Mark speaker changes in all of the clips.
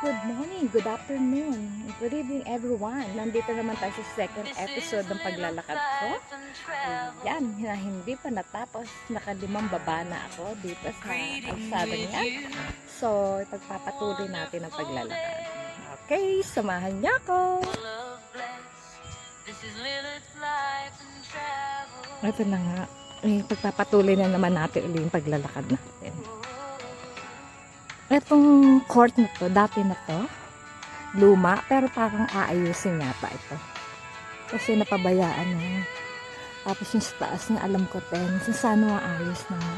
Speaker 1: good morning, good afternoon, good evening everyone. Nandito naman tayo sa second episode ng paglalakad ko. Ayan, na hindi pa natapos, nakalimang baba na ako dito sa kalsada niya. So, ipagpapatuloy natin ang paglalakad. Okay, samahan niyo ako. Ito na nga, pagpapatuloy na naman natin ulit yung paglalakad natin. Itong court na to, dati na to, luma, pero parang aayusin yata ito. Kasi napabayaan na. Tapos yung sa taas na alam ko sana maayos na nga.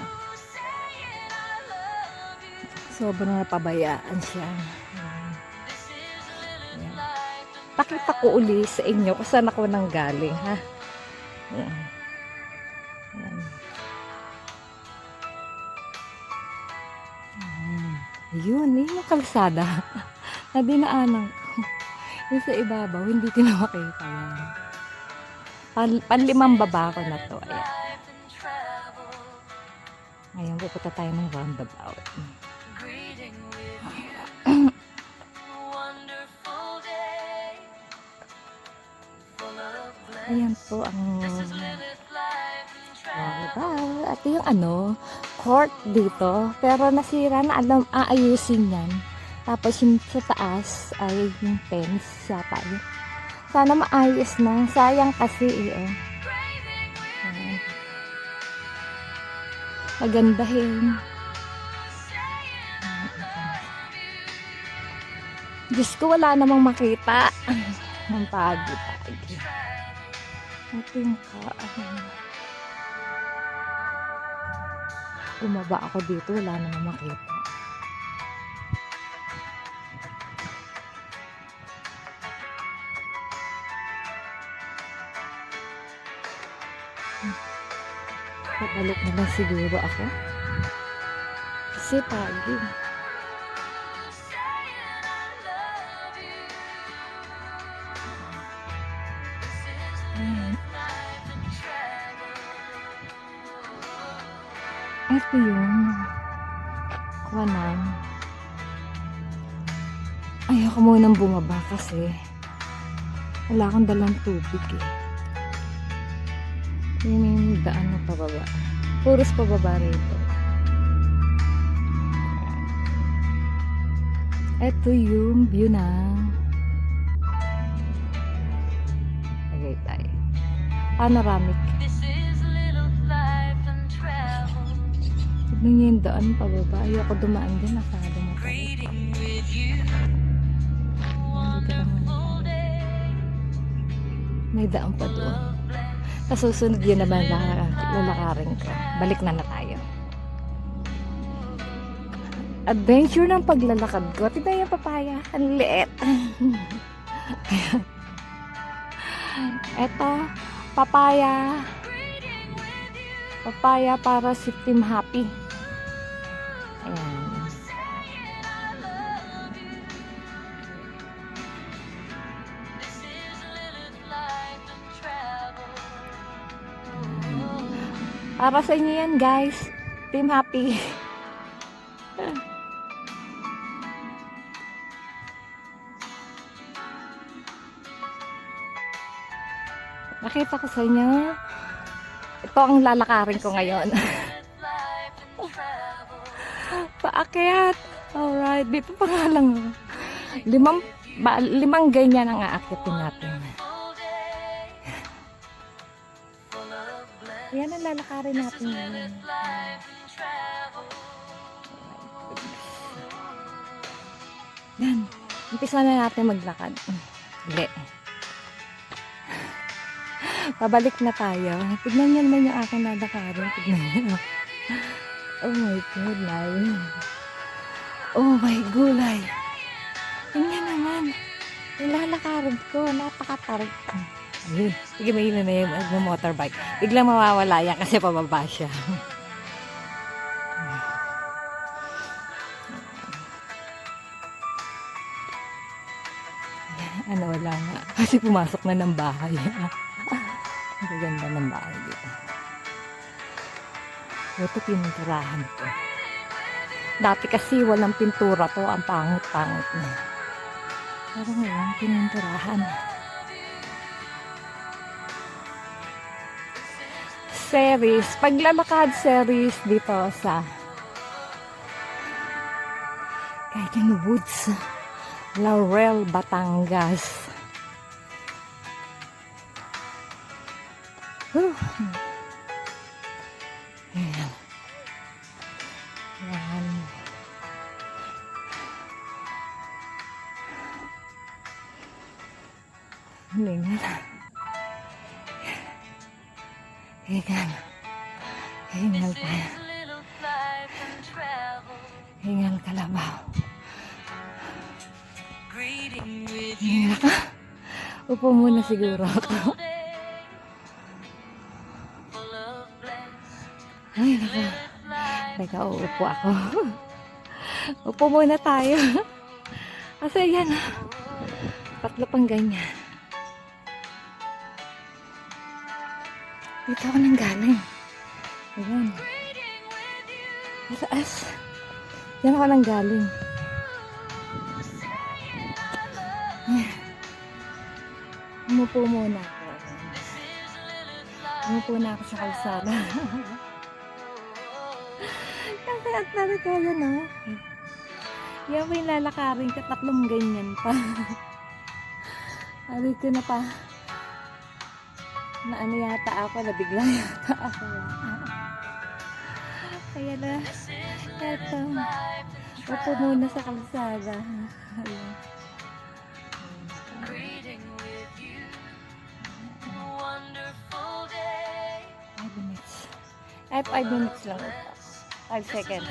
Speaker 1: Sobrang napabayaan siya. Ayan. Pakita ko uli sa inyo kung saan ako nanggaling, ha? Ayan. Ayan. Yun, yung kalsada na dinaanan ko. Yung sa ibabaw, hindi ko na makita yan. Panlimang baba ko na to. Ayan. Ngayon, pupunta tayo ng roundabout. Ayan po ang roundabout. At yung court dito. Pero nasira na, aayusin yan. Tapos yung sa taas ay yung fence yata. Sana maayos na. Sayang kasi magandahin. Diyos ko, wala namang makita. Ang pagi-pagi. Ito yung umaba ako dito, wala namang makita. Pabalik na lang siguro ako. Kasi pagi. Ito yung kuwanan. Ayoko munang bumaba kasi wala akong dalang tubig Yung daan na pababa. Puros pababa rito. Ito yung view na Tagaytay. Panoramic. Tignan niyo yung daan pababa. Ayoko dumaan din. Nakakado mo pa. May daan pa doon. Kasusunod yun naman lalakarin ko. Balik na tayo. Adventure ng paglalakad ko. Tignan yung papaya. Ang liit. Eto, papaya. Papaya para si Team Happy. Ayan. Para sa inyo yan, guys. Team Happy. Nakita ko sa inyo. Ito ang lalakarin ko ngayon. Paakyat. Alright. Dito pa nga lang. Limang ganyan ang aakitin natin. Yan ang lalakarin natin ngayon. Yan. Umpisa na natin maglakad. Hindi. Pabalik na tayo. Tignan nyo naman yung aking lalakarin. Tignan nyo. Oh my gulay. Oh my gulay. Tignan naman. Yung lalakarin ko. Napakatarik. Ayun. Sige, may ilan na yung motorbike. Biglang mawawala yan kasi pababa siya. Wala nga. Kasi pumasok na ng bahay. Ang ganda ng bahay dito. Ito pininturahan ko. Dati kasi walang pintura to. Ang pangit-pangit na. Pero ngayon, pininturahan. Series. Paglalakad series dito sa Garden Woods, Laurel, Batangas. Ayan. Ayan. Lingan. Ayan. Hingal tayo. Hingal kalabaw. Hingal ka. Upo muna siguro ako. Ay, naku. Teka, uupo ako. Upo muna tayo. Kasi yan, tatlo pang ganyan. Dito ako nang galing. Ayan. Mataas. Yan ako nang galing. Umupo muna ako. Umupo na ako sa kalsada. Kasi at talaga yan, no? Yan may lalakarin ka, tatlong ganyan pa. Aray ko na pa. Na ano yata ako, nabigla yata ako. Kaya na, eto. Upo muna sa kalsada. Ayan. 5 minutes. Ay, 5 minutes lang ito. 5 seconds.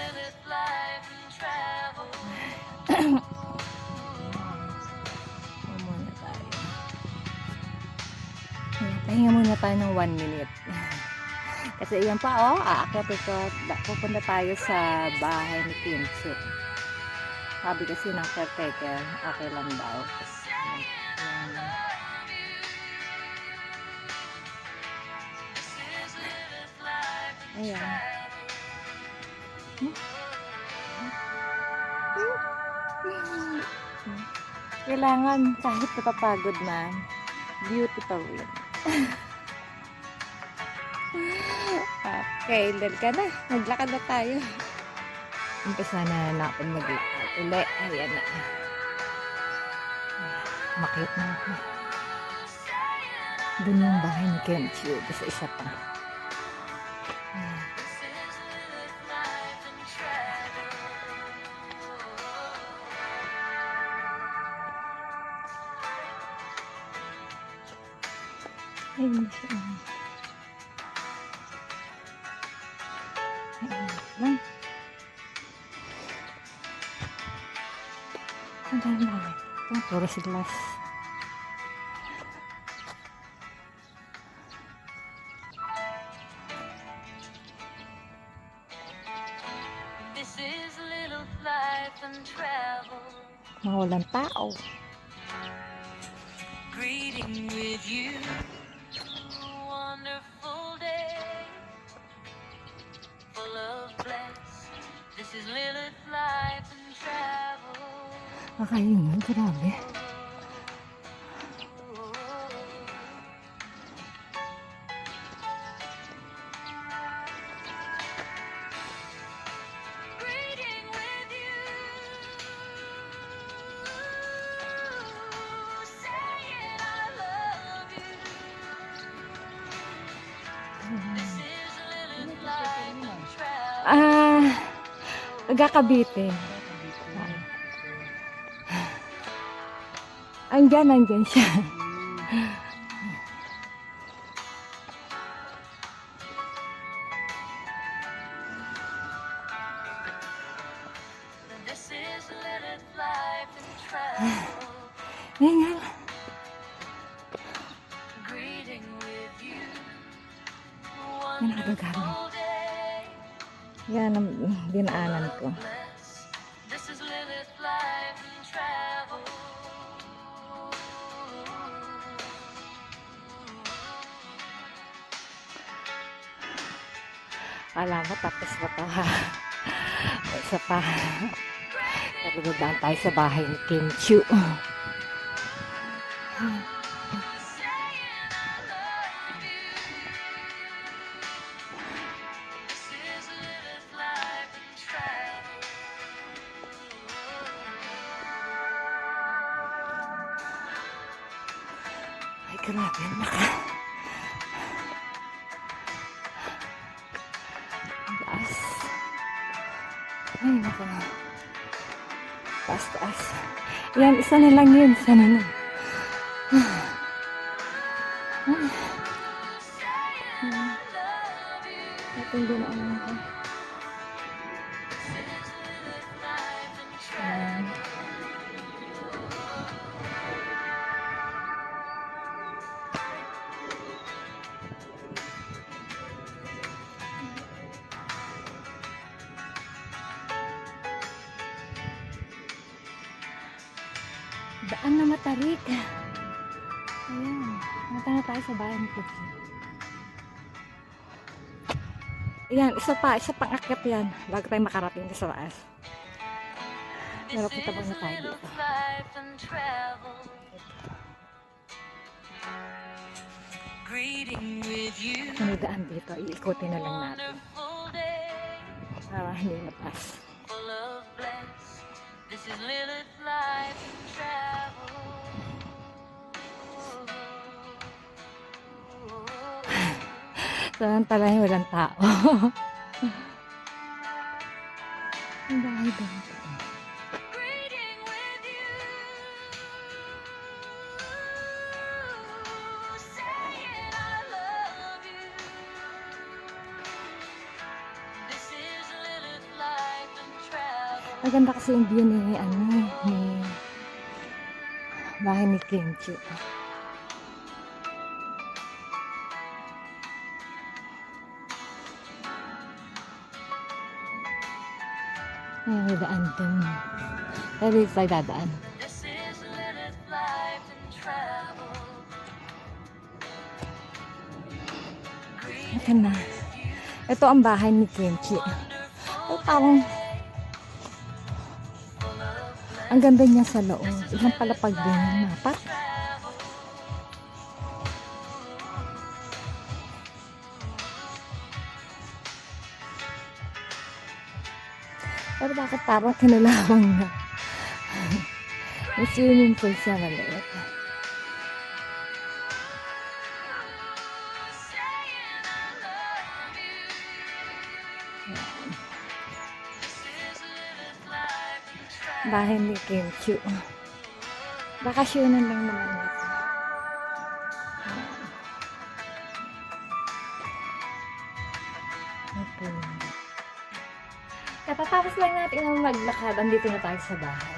Speaker 1: Muna tayo. Ayan, pahinga muna tayo ng 1 minute. Kasi yan pa, oh, aakyat ko. Pupunta tayo sa bahay ni Kimchi. Sabi kasi ng caretaker, okay lang daw. Ayan. Kailangan kahit napapagod na, beautiful yun. Okay, dal ka na. Maglakad na tayo. Umpisa na natin maglakad. Uli, ayan na. Makit na ako. Doon yung bahay ni Kimchi. Sa isa pa. Ayun siya. Ayun lang. Ang dami namin. Ito, puro siglas. Mga walang tao. Greeting with you. Wonderful day. Full of bliss. This is Lilith life and travel. Nakayun, grabe. Nagkakabite. Andyan siya. Yan nga. Yan nakagagaling. Yan ang dinaanan ko. Alam mo, tapos ba ito ha? Isa pa. Nagdadaan tayo sa bahay ni Kimchi. Grabe, ang taas. Ay, naka. Taas. Yan, isa na lang yun. Isa na lang. Ito yung dinaanan ko. Ayan. Daan na matarik. Ayan. Punta na tayo sa bayan ni Puki. Ayan, isa pang akyat yan. Bago tayo makarating sa taas. Pero punta ba na tayo dito? May daan dito. Iikutin na lang natin. Para hindi mataas. This is Lilith life and travel. Samantalahin walang tao. Ang bahay doon. Maganda kasi yung view ni bahay ni Kimchi. Ay, may daan dun. Pero dito tayo dadaan. Ito na. Ito ang bahay ni Kimchi. Ito parang ang ganda niya sa loob. Isang palapag din ng mapat. Pero bakit parang kinalawang na? May swimming pool siya maliit. Bahay ni Kimchi. Bakasyonan lang naman ito. Okay. Katatapos lang natin ang maglakad. Andito na tayo sa bahay.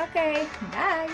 Speaker 1: Okay, bye!